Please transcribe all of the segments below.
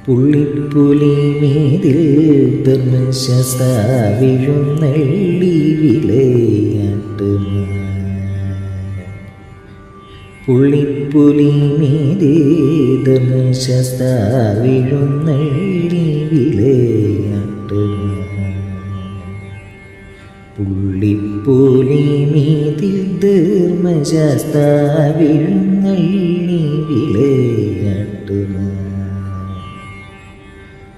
പുള്ളിപ്പുലി മീതിൽ ധർമ്മശാസ്ത്ര വിഴുന്നള്ളി വിളയാട്ടുമാ. പുള്ളിപ്പുലി മീതിൽ ധർമ്മശാസ്ത്ര വിഴുന്നള്ളി വിളയാട്ടുമാ. പുള്ളിപ്പുലി മീതിൽ ധർമ്മശാസ്ത്ര വിഴുന്നള്ളി വിളയാട്ടുമാ.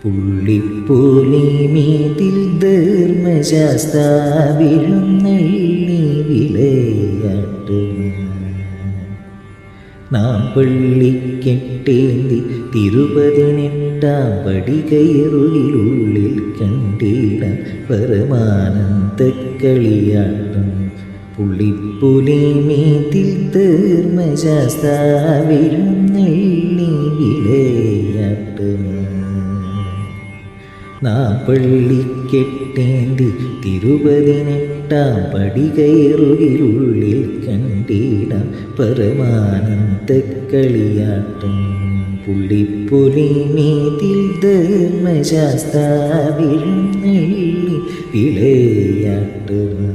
പുള്ളിപ്പുലി മീതിൽ ധർമ്മശാസ്ത്ര വിഴുന്നള്ളി വിളയാട്ടുമാ. നാം പള്ളിക്കെട്ടേന്തി തിരുപതിനെട്ടാം പടി കയറുകിലുള്ളിൽ കണ്ടിടാം പരമാനന്ദ കളിയാട്ടം. പുള്ളിപ്പുലി മീതിൽ ധർമ്മശാസ്ത്ര വിഴുന്നള്ളി വിളയാട്ടുമാ. നാം പള്ളിക്കെട്ടേന്തി തിരുപതിനെട്ടാം പടി കയറുകിലുള്ളിൽ കണ്ടിടാം പരമാനന്ദ കളിയാട്ടം. പുള്ളിപ്പുലി മീതിൽ ധർമ്മശാസ്ത്ര വിഴുന്നള്ളി വിളയാട്ടുമാ.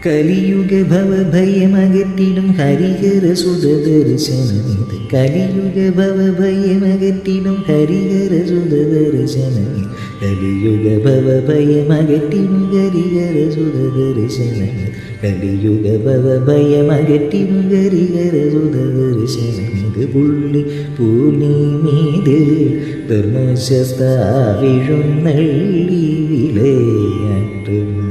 കലിയുഗ ഭവഭയമകറ്റിടും ഹരിഹരസുത ദർശനമിത്. കലിയുഗ ഭവഭയമകറ്റിടും ഹരിഹരസുത ദർശനമിത്. കലിയുഗ ഭവഭയമകറ്റിടും ഹരിഹരസുത ദർശനമിത്. കലിയുഗ ഭവഭയമകറ്റിടും ഹരിഹരസുത ദർശനമിത്. പുള്ളിപ്പുലി മീതിൽ ധർമ്മശാസ്ത്ര വിഴുന്നള്ളി വിളയാട്ടുമാ.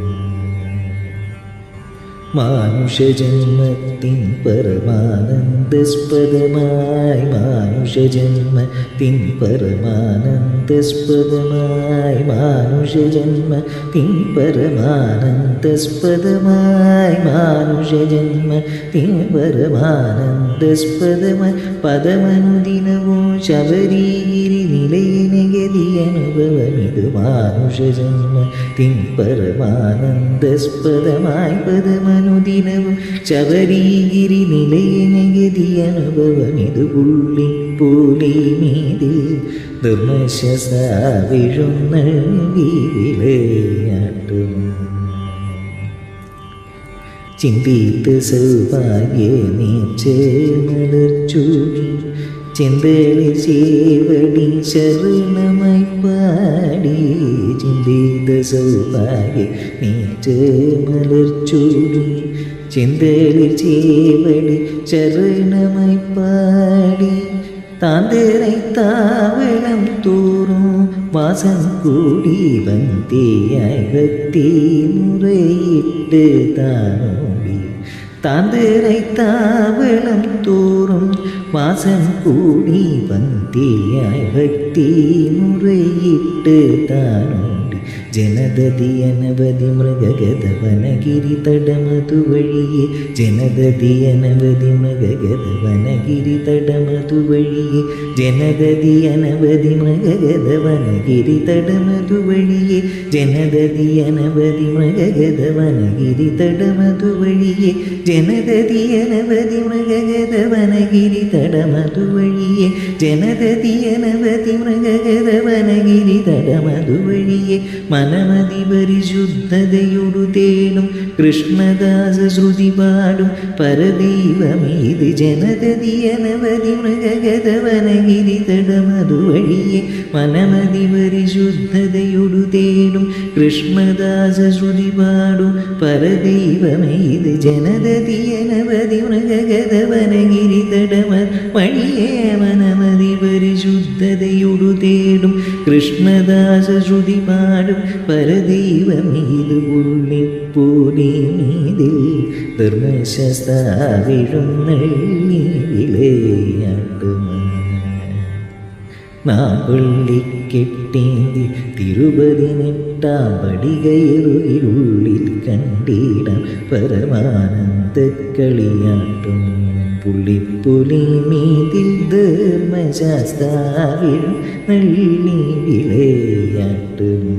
മാനുഷജന്മത്തിൻ പരമാനന്ദസ്പദമായി. മാനുഷജന്മത്തിൻ പരമാനന്ദസ്പദമായി. മാനുഷജന്മത്തിൻ പരമാനന്ദസ്പദമായി. മാനുഷജന്മത്തിൻ പരമാനന്ദസ്പദമായി. പദമനുദിനവും ശബരിഗിരി നിലയനഗതി അനുഭവമിത്. മാനുഷജന്മത്തിൻ പരമാനന്ദസ്പദമായി. പദമനുദിനവും ശബരിഗിരി നിലയനഗതി അനുഭവമിത്. പുള്ളിപ്പുലി മീതിൽ ധർമ്മശാസ്ത്ര വിഴുന്നള്ളി വിളയാട്ടുമാ. ചിന്തിത്ത സൗഭാഗ്യ നീച്ചേമലർച്ചൂടി ചിന്തളി ചേവടി ശരണമായി പാടി. ചിന്തിത്ത സൗഭാഗ്യ നീച്ചേമലർച്ചൂടി ചിന്തളി ചേവടി ശരണമായി പാടി. താന്തേரை താവളം തോറും വാസം കൂടി ഭക്തിയായി ഭക്തി മുറയിട്ട് താനോടി. താന്തേரை താവളം തോറും വാസം കൂടി ഭക്തിയായി ഭക്തി മുറയിട്ട് താനോടി. ജനദതി അനവധി മൃഗഗതവനഗിരി തടമതു വഴിയെ. ജനദതി അനവധി മൃഗഗതവനഗിരി തടമതു വഴിയെ. ജനദതി അനവധി മൃഗഗതവനഗിരി തടമതു വഴിയെ. ജനദതി അനവധി മൃഗഗതവനഗിരി തടമതു വഴിയെ. ജനദതി അനവധി മൃഗഗതവനഗിരി തടമതു വഴിയെ. ജനദതി അനവധി മൃഗഗതവനഗിരി തടമതു വഴിയെ. മനമതി പരിശുദ്ധതയൊടു തേടും കൃഷ്ണദാസ ശ്രുതി പാടും പരദൈവമീത്. ജനദതി അനവധി മൃഗഗതവനഗിരി തടമതു വഴിയെ. മനമതി പരിശുദ്ധതയൊടു തേടും കൃഷ്ണദാസ ശ്രുതി പാടും പരദൈവമീത്. ജനദതി അനവധി മൃഗഗതവനഗിരി തടമതു വഴിയെ. മനമതി പരിശുദ്ധതയൊടു തേടും കൃഷ്ണദാസ ശ്രുതി പാടും പരദൈവമീത്. പുള്ളിപ്പുലി മീതിൽ ധർമ്മശാസ്ത്ര വിഴുന്നള്ളി വിളയാട്ടുമാ. നാം പള്ളിക്കെട്ടേന്തി തിരുപതിനെട്ടാം പടി കയറുകിലുള്ളിൽ കണ്ടിടാം പരമാനന്ദ കളിയാട്ടും. പുള്ളിപ്പുലി മീതിൽ ധർമ്മശാസ്ത്ര വിഴുന്നള്ളി വിളയാട്ടുമാ.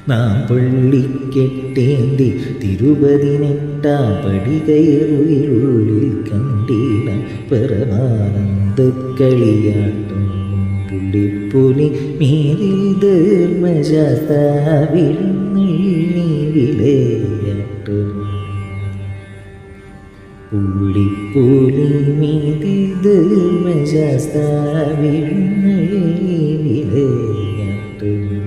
നാം പള്ളിക്കെട്ടേന്തി തിരുപതിനെട്ടാം പടി കയറുകിലുള്ളിൽ കണ്ടിടാം പരമാനന്ദ കളിയാട്ടും. പുള്ളിപ്പുലി മീതിൽ ധർമ്മശാസ്താവിഴുന്നള്ളി വിളയാട്ടും. പുള്ളിപ്പുലി മീതിൽ ധർമ്മശാസ്താവിഴുന്നള്ളി വിളയാട്ടും.